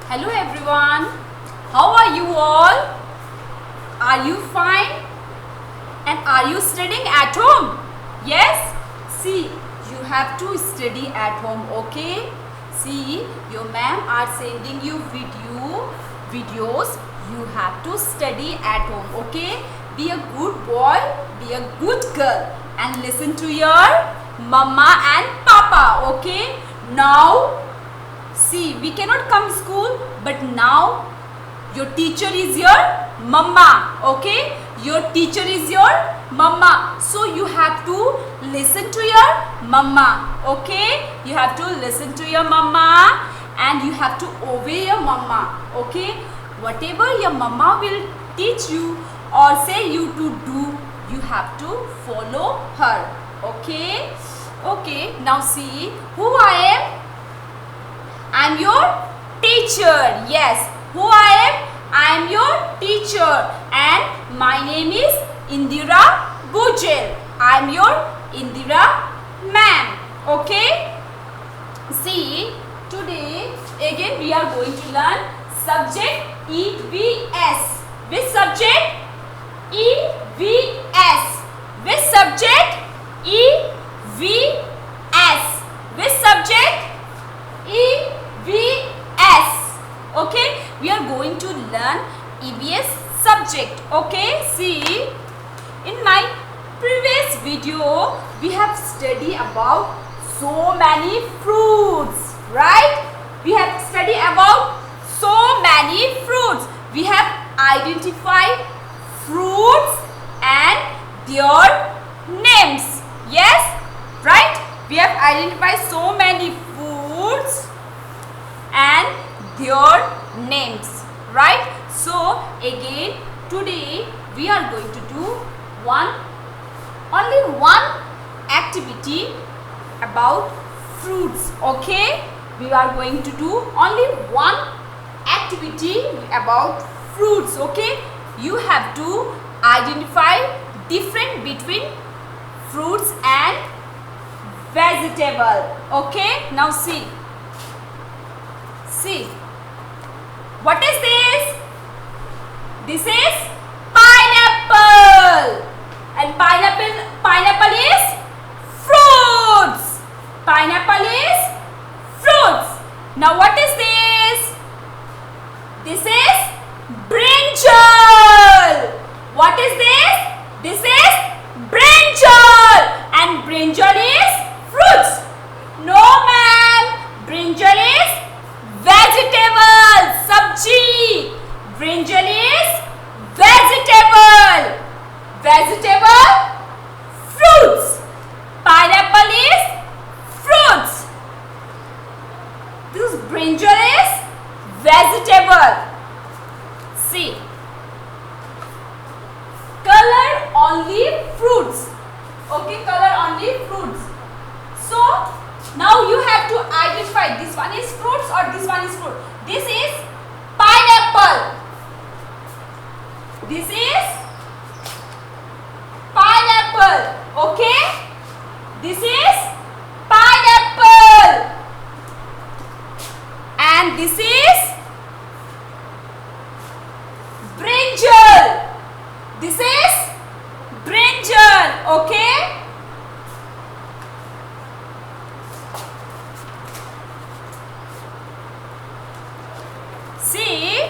Hello everyone, how are you all? Are you fine? And are you studying at home? Yes? See, you have to study at home, okay? See, your ma'am are sending you videos. You have to study at home, okay? Be a good boy, be a good girl and listen to your mama and papa, okay? Now, see, we cannot come school, but now your teacher is your mama, okay? Your teacher is your mama. So you have to listen to your mama, okay? You have to listen to your mama and you have to obey your mama, okay? Whatever your mama will teach you or say you to do, you have to follow her, okay? Okay, now see who I am. I'm your teacher. Yes, who I am? I am your teacher and my name is Indira Bujel. I am your Indira ma'am. Okay? See, today again we are going to learn subject EVS. Which subject? EVS. Which subject? EVS. Which subject? EVS. Okay, we are going to learn EVS subject. Okay, see, in my previous video we have studied about so many fruits, right? We have studied about so many fruits. We have identified fruits and their names. Yes, right? We have identified so many fruits and their names, right? So again today we are going to do only one activity about fruits. Okay, we are going to do only one activity about fruits. Okay, you have to identify difference between fruits and vegetable. Okay, now see, what is this? This is pineapple, and pineapple is fruits. Pineapple is fruits. Now what is this? This is brinjal. What is this? This is brinjal, and brinjal is fruits. No ma'am, brinjal is vegetable, sabji. Brinjal is vegetable. Vegetable, fruits. Pineapple is fruits. This brinjal is vegetable. See, color only fruits. Okay, color only fruits. So now you have to identify this one is fruits or this one is fruit. This is pineapple. This is pineapple. Okay, this is pineapple, and this is brinjal. This is brinjal. Okay. See,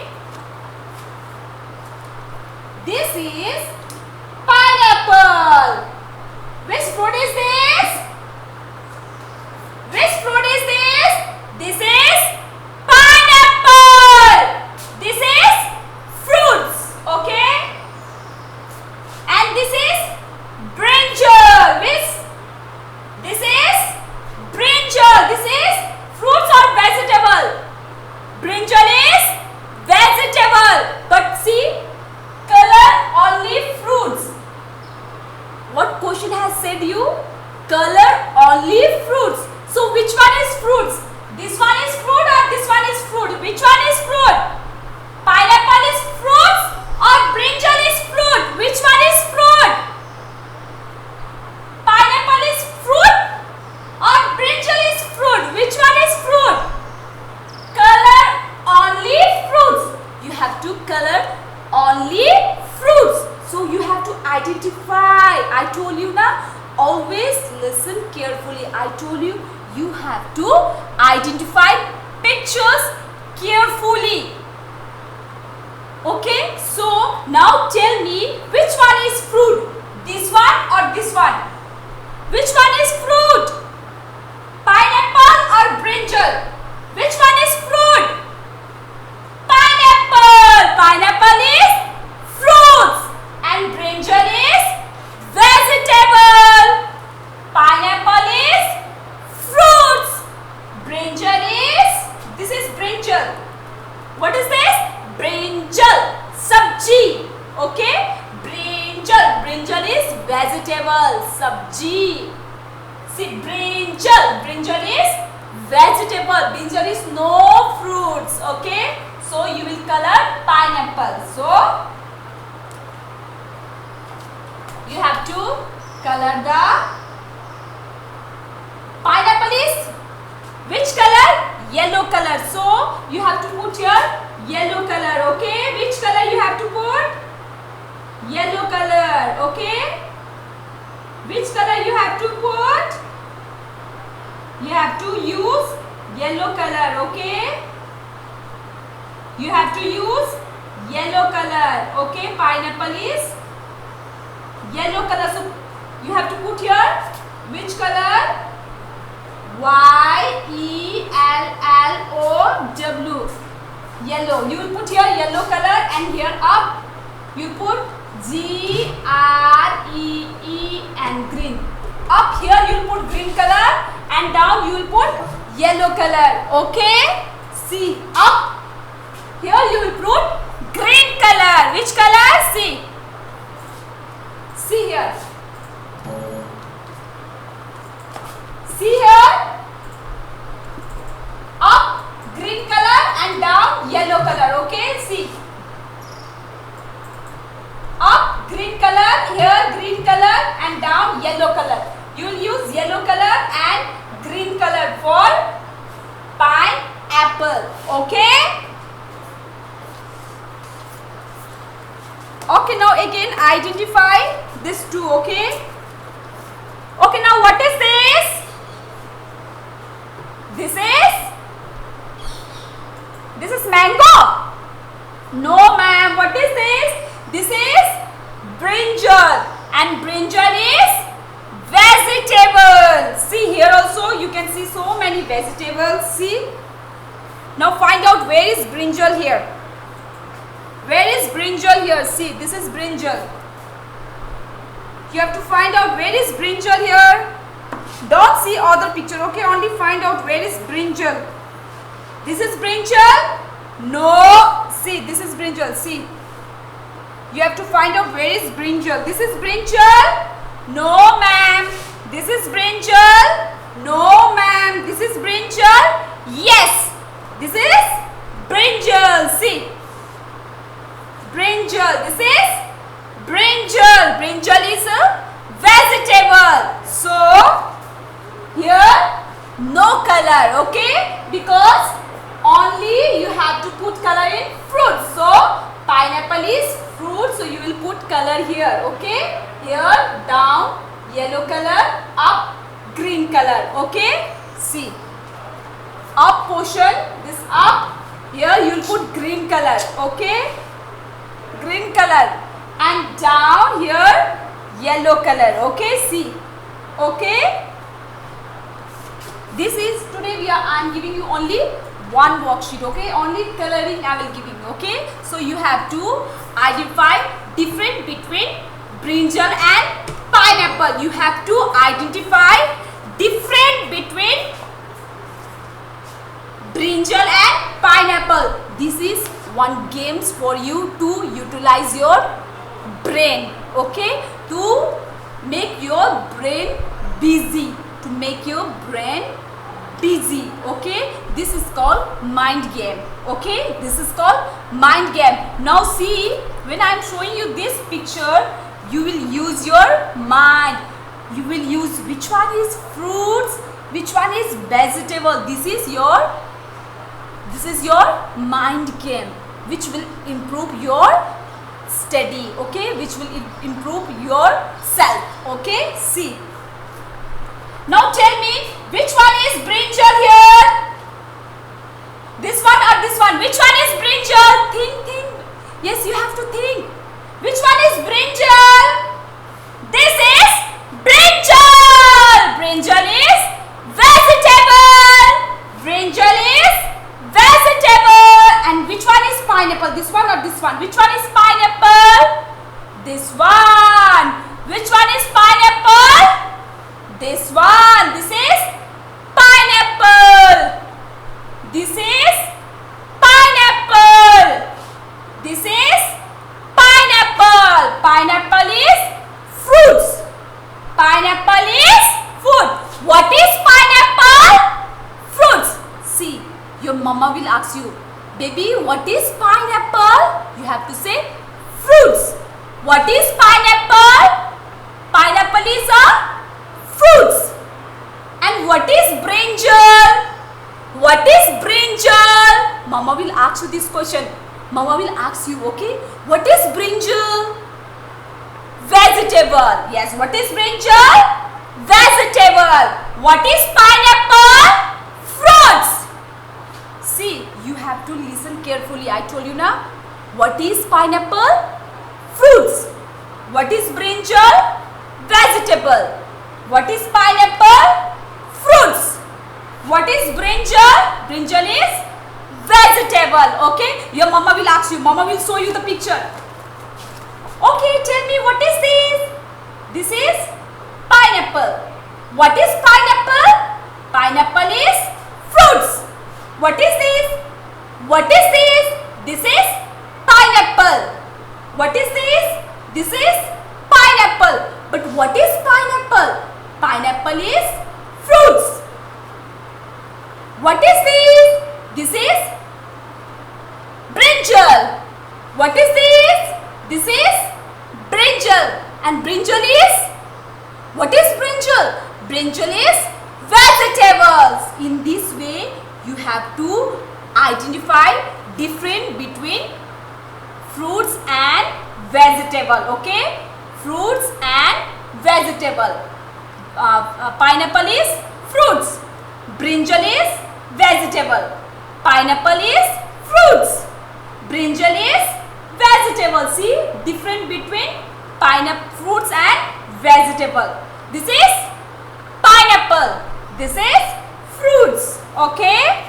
this is pineapple. Which fruit is this? Which fruit is this? This is pineapple. This is fruits. Okay. And this is brinjal. This is brinjal. This is fruits or vegetable? Brinjal is vegetable. But see, color only fruits. What question has said you? have to color only fruits. So you have to identify. I told you now, always listen carefully. I told you, you have to identify pictures carefully. Okay, so now tell me, which one is fruit? This one or this one? Which one is fruit? Pineapple or brinjal? Which one is fruit? Pineapple. Pineapple is fruits and brinjal is vegetable. Pineapple is fruits. Brinjal is, this is brinjal. What is this? Brinjal. Sabji. Okay? Brinjal. Brinjal is vegetable. Sabji. See, brinjal. Brinjal is vegetable. Brinjal is no fruits. Okay? So you will color pineapple. So you have to color the pineapple is which color? Yellow color. So you have to put here yellow color. Okay? Which color you have to put? Yellow color. Okay? Which color you have to put? You have to use yellow color. Okay? You have to use yellow color. Okay? Pineapple is yellow color. So you have to put here which color? Y-E-L-L-O-W. Yellow. You will put here yellow color and here up you put G-R-E-E and green. Up here you will put green color and down you will put yellow color. Okay? See, up here you will put green color. Which color? See. See here. See here. Up green color and down yellow color. Okay? See. Up green color, here green color and down yellow color. You will use yellow color and green color for pineapple. Okay? Okay, now again identify this two. Okay? Okay, now what is this? This is mango. No ma'am, what is this? This is brinjal and brinjal is vegetable. See here also you can see so many vegetables. See. Now find out where is brinjal here. Where is brinjal here? See, this is brinjal. You have to find out where is brinjal here. Don't see other picture. Okay, only find out where is brinjal. This is brinjal. No. See, this is brinjal. See. You have to find out where is brinjal. This is brinjal. No ma'am. This is brinjal. No ma'am. This is brinjal. Yes. This is brinjal. See. Brinjal. This is brinjal. Brinjal is a vegetable. So here no color. Okay. Because only you have to put color in fruit. So pineapple is fruit, so you will put color here. Okay, here down yellow color, up green color. Okay, see, up portion, this up, here you will put green color. Okay, green color, and down here yellow color. Okay, see. Okay, this is today I am giving you only one worksheet. Okay, only coloring I will giving. Okay, so you have to identify difference between brinjal and pineapple. You have to identify difference between brinjal and pineapple. This is one games for you to utilize your brain. Okay, to make your brain busy. To make your brain busy. Okay, this is called mind game. Okay, this is called mind game. Now see, when I am showing you this picture, you will use your mind. You will use which one is fruits, which one is vegetable. This is your mind game. which will improve your study, okay, which will improve yourself, okay. See, now tell me, which one is brinjal here? This one or this one? Which one is brinjal? Think. Yes, you have to think. Which one is brinjal? This is brinjal. Brinjal is vegetable. Brinjal is vegetable. And which one is pineapple? This one or this one? Which one is pineapple? This one. Which one is pineapple? This one. This is pineapple. This is pineapple. This is pineapple. Pineapple is fruits. Pineapple is food. What is pineapple? Fruits. See, your mama will ask you, baby, what is pineapple? You have to say fruits. What is pineapple? Pineapple is a fruits. And what is brinjal? What is brinjal? Mama will ask you this question. Mama will ask you, okay, what is brinjal? Vegetable. Yes, what is brinjal? Vegetable. What is pineapple? Fruits. See, you have to listen carefully. I told you now. What is pineapple? Fruits. What is brinjal? Vegetable. What is pineapple? Fruits. What is brinjal? Brinjal is vegetable. Okay. Your mama will ask you. Mama will show you the picture. Okay. Tell me, what is this? This is pineapple. What is pineapple? Pineapple is fruits. What is this? What is this? This is pineapple. What is this? This is pineapple. But what is pineapple? Pineapple is fruits. What is this? This is brinjal. What is this? This is brinjal. And brinjal is? What is brinjal? Brinjal is vegetables. In this way, you have to identify difference between fruits and vegetable. Okay? Fruits and vegetable. Pineapple is fruits. Brinjal is vegetable. Pineapple is fruits. Brinjal is vegetable. See, difference between pineapple, fruits and vegetable. This is pineapple. This is fruits. Okay.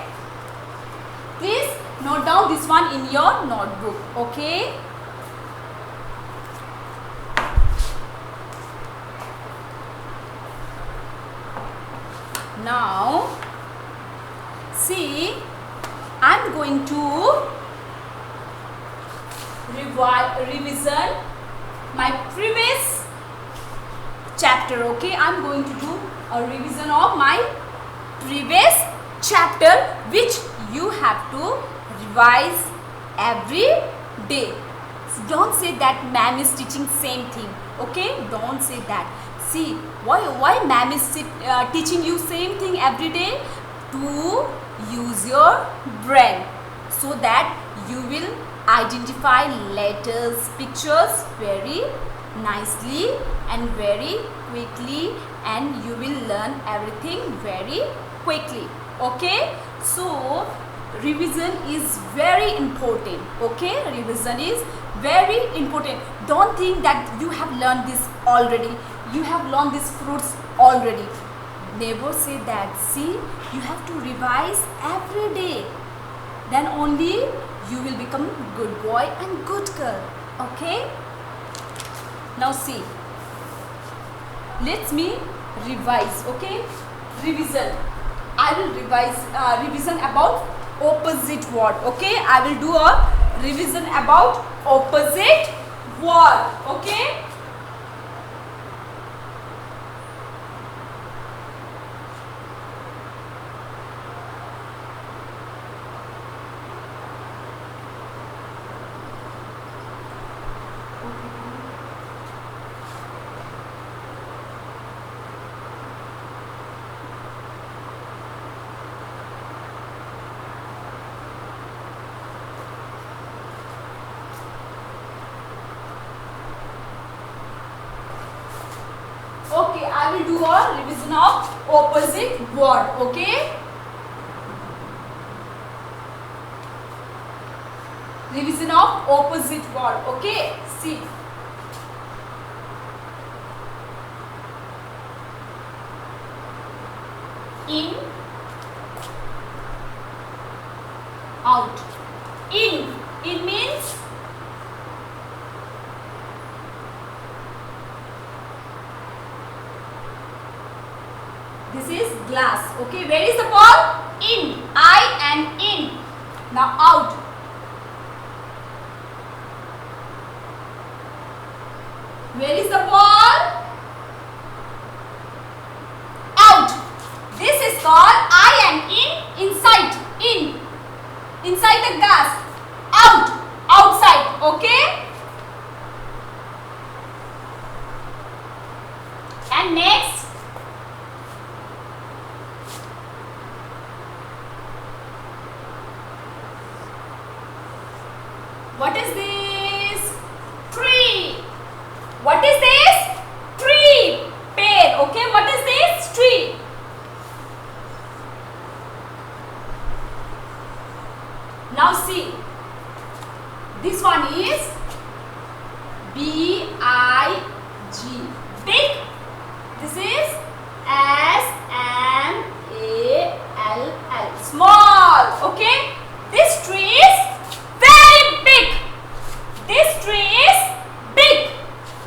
Please note down this one in your notebook. Okay. Now, see, I am going to revision my previous chapter. Okay, I am going to do a revision of my previous chapter, which you have to revise every day. So don't say that ma'am is teaching same thing. Okay, don't say that. See, why ma'am is teaching you same thing every day? To use your brain, so that you will identify letters, pictures very nicely and very quickly, and you will learn everything very quickly. Okay, so revision is very important. Okay, revision is very important. Don't think that you have learned this already. You have learned these fruits already. Never say that. See, you have to revise every day. Then only you will become good boy and good girl. Okay? Now see. Let me revise. Okay? Revision. I will revise revision about opposite word. Okay? I will do a revision about opposite word. Okay? opposite word. Okay. Revision of opposite word. Okay. See. In, out. In means this is glass. Okay, where is the ball? In. I and in. Now out. Where is the ball? Out. This is called I and in. Inside. In. Inside the glass. Out. Outside. Okay. And next. What is this? Tree. What is this? Tree. Pear. Okay. What is this? Tree. Now see. This one is B-I-G. Big. This is S-M-A-L-L. Small. Okay. This tree is very big. This tree is big.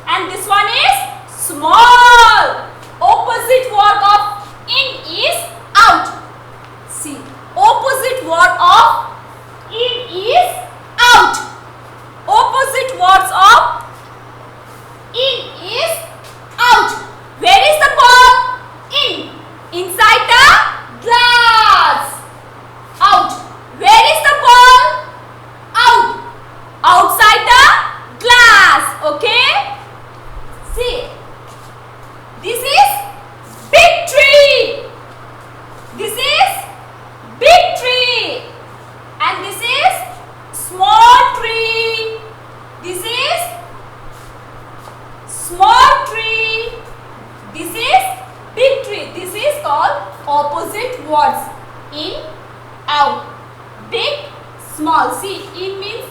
And this one is small. Opposite word of in is out. See. Opposite word of in is out. Opposite words of in is out. Where is the ball? In. Inside the glass. Out. Where is the ball? Out. Outside the glass. Okay. See. This is big tree. This is big tree. And this is small tree. This is small tree. This is big tree. This is called opposite words. In, out. Big, small. See, in means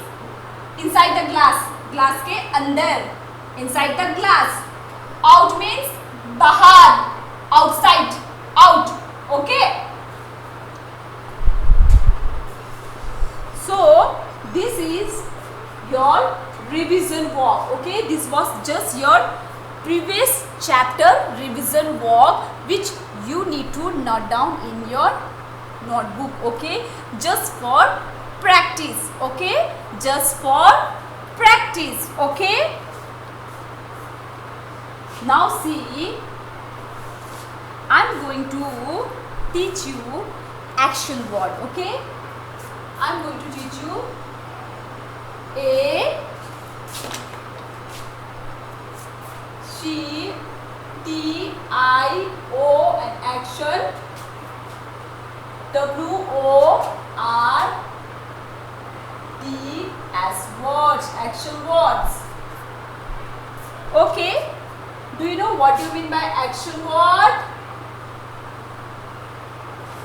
inside the glass. Glass के अंदर. Inside the glass. Out means बाहर. Outside. Out. Okay. So, this is your revision walk. Okay, this was just your previous chapter revision walk which you need to note down in your notebook. Okay, just for practice. Okay, just for practice. Okay. Now see, I'm going to teach you action word. Okay. I'm going to teach you A, C, T, I, O and action, W, O, R, D as words, action words. Okay, do you know what you mean by action word?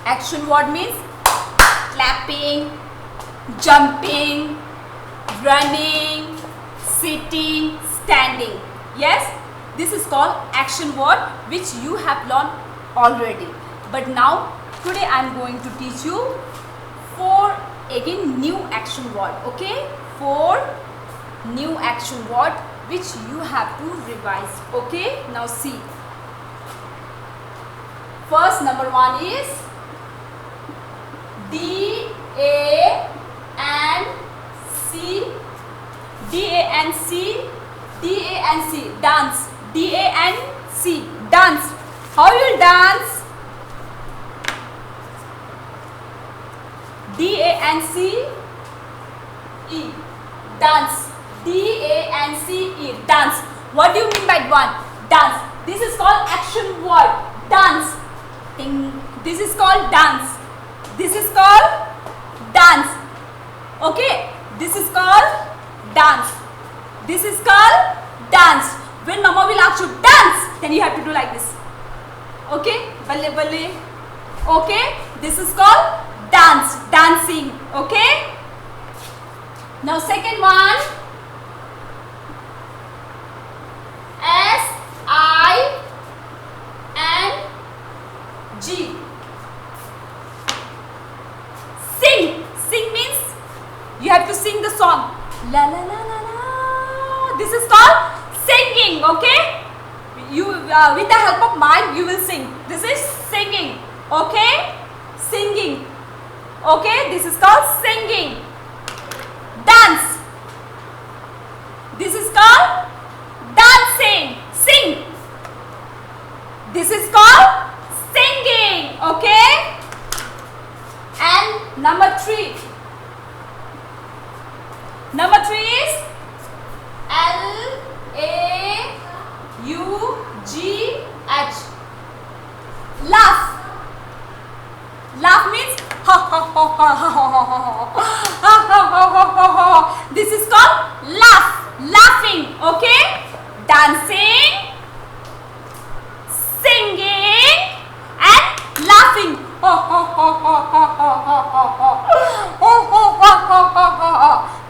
Action word means clapping, jumping, running, sitting, standing. Yes, this is called action word which you have learned already. But now today I am going to teach you 4 again new action word. Okay, 4 new action word which you have to revise. Okay, now see. First, number 1 is D, A and C. D, A and C. D, A and C. Dance. D, A and C. Dance. How you will dance? D, A and C. E. Dance. D, A and C, E. Dance. What do you mean by one? Dance. This is called action word. Dance. This is called dance. This is called dance. Okay. This is called dance. This is called dance. When mama will ask you dance, then you have to do like this. Okay. balle balle. Okay, this is called dance, dancing. Okay. Now second one, SING. Sing. Sing means you have to sing the song. La la la la la. This is called singing. Okay. You with the help of mind you will sing. This is singing. Okay. Singing. Okay. This is called singing. Dance. This is called dancing. Sing. This is called singing. Okay. And number 3. Number 3 is LAUGH. Laugh. Laugh means ha ha ha ha ha ha ha ha ha ha. This is called laugh. Laughing. Okay. Dancing, singing, and laughing.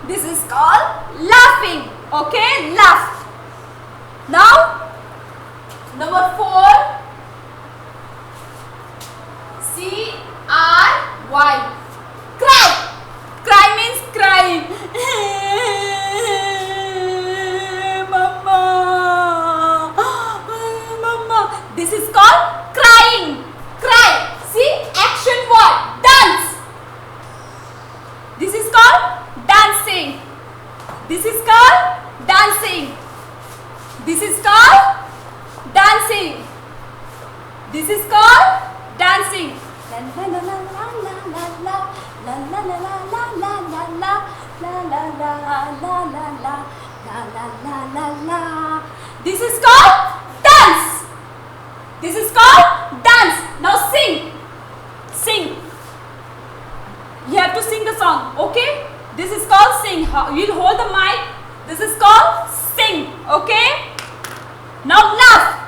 This is called laughing. Okay, laugh. Now, number 4. CRY. Cry. Cry means crying. Mama. Mama. This is called crying. Cry. See, action word. Dance. This is called dancing. This is called dancing. This is called dancing. This is called dancing. La la la la la la la la la la la la la la la la la la la la. This is called dance. This is called dance. Now sing. Sing. You have to sing the song. Okay? This is called sing. You'll hold the mic. This is called sing. Okay? Now laugh.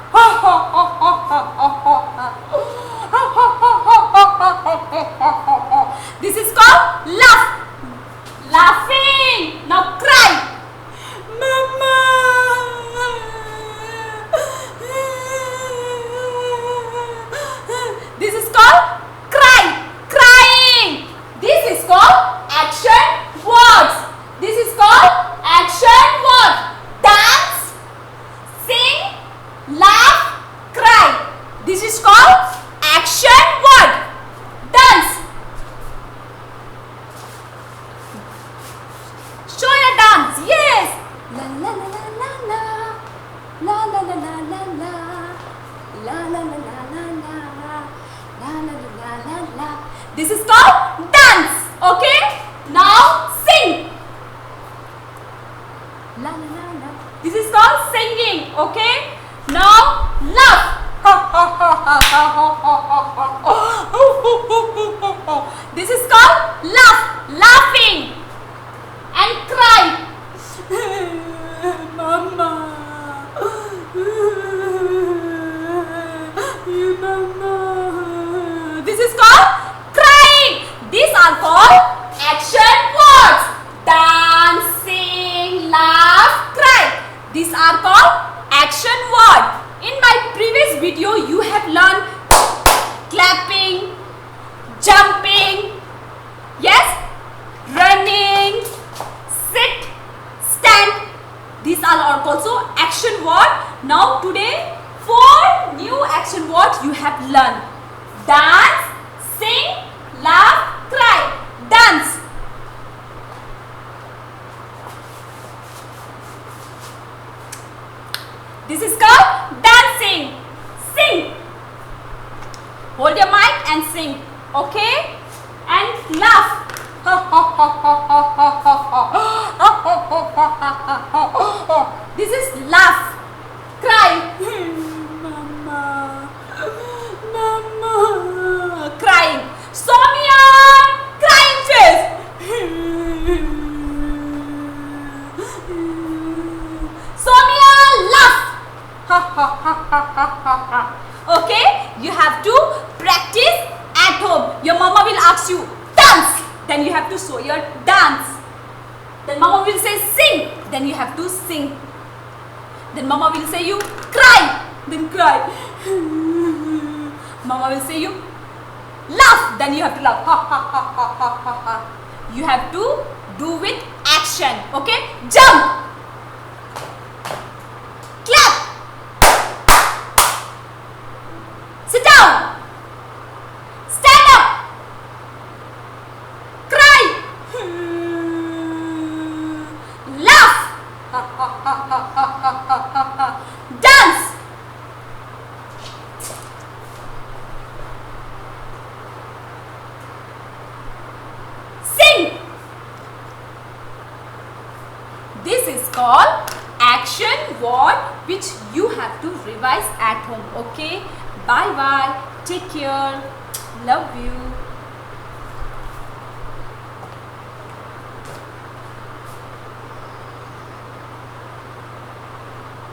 This is called laugh. Laughing. Now cry. Mama. This is called cry. Crying. This is called action words. This is called action words. Dance, sing, laugh, cry. This is called action word. Dance. Show your dance. Yes. La la la la la la. La la la la la la. La la la la la la. La la la la la la. This is called dance. Okay? Now sing. La la la la. This is called singing. Okay? Now laugh. This is called laugh. Laughing. And cry. Mama. Mama. This is called crying. These are called action words. Dance, sing, laugh, cry. These are called action words. In my previous video, you have learned clapping, jumping, yes, running, sit, stand. These are also action words. Now today, 4 new action words you have learned. Dance, sing, laugh, cry. Dance. This is called dancing. Sing. Hold your mic and sing. Okay? And laugh. This is laugh. Cry. Mama. Mama. Crying. Sonia. Crying face. Sonia, laugh. Okay, you have to to show your dance. Then mama will say sing, then you have to sing. Then mama will say you cry, then cry. Mama will say you laugh, then you have to laugh. Ha ha ha ha ha ha ha. You have to do with action. Okay? Jump. Clap. Sit down. Stand up. Cry. Laugh. Ha ha ha ha ha ha ha ha. Dance. Sing. This is called action word which you have to revise at home. Okay? Bye bye. Take care. Love you.